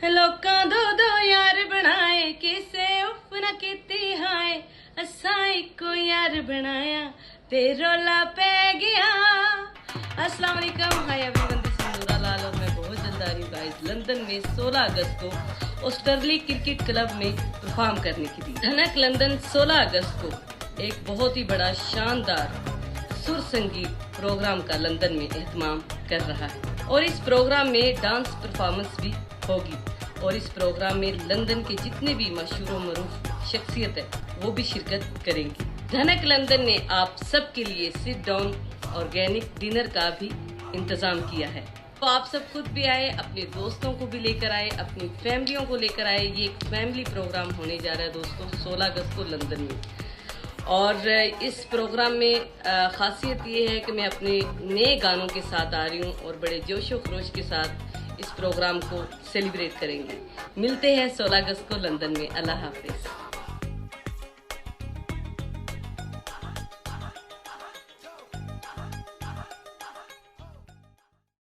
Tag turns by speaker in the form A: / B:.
A: लोकां दो दो यार बनाए किसे उफ ना कीती हाय असा इको यार बनाया ते रोला पै गया। अस्सलाम वालेकुम, हाय एवरीवन, दिस इज नूरा लाल और मैं बहुत जल्द आ रही हूँ गाइस लंदन में 16 अगस्त को ऑस्टरली क्रिकेट क्लब में परफॉर्म करने के लिए। धनक लंदन 16 अगस्त को एक बहुत ही बड़ा शानदार सुर संगीत प्रोग्राम का लंदन में एहतमाम कर रहा है और इस प्रोग्राम में डांस परफॉर्मेंस भी होगी और इस प्रोग्राम में लंदन के जितने भी मशहूर व मरूफ शख्सियत है वो भी शिरकत करेंगी। धनक लंदन ने आप सबके लिए सिट डाउन ऑर्गेनिक डिनर का भी इंतजाम किया है, तो आप सब खुद भी आए, अपने दोस्तों को भी लेकर आए, अपनी फैमिलियों को लेकर आए। ये एक फैमिली प्रोग्राम होने जा रहा है दोस्तों 16 अगस्त को लंदन में। और इस प्रोग्राम में खासियत ये है कि मैं अपने नए गानों के साथ आ रही हूँ और बड़े जोशो खरोश के साथ इस प्रोग्राम को सेलिब्रेट करेंगे। मिलते हैं 16 अगस्त को लंदन में। अल्लाह हाफिज।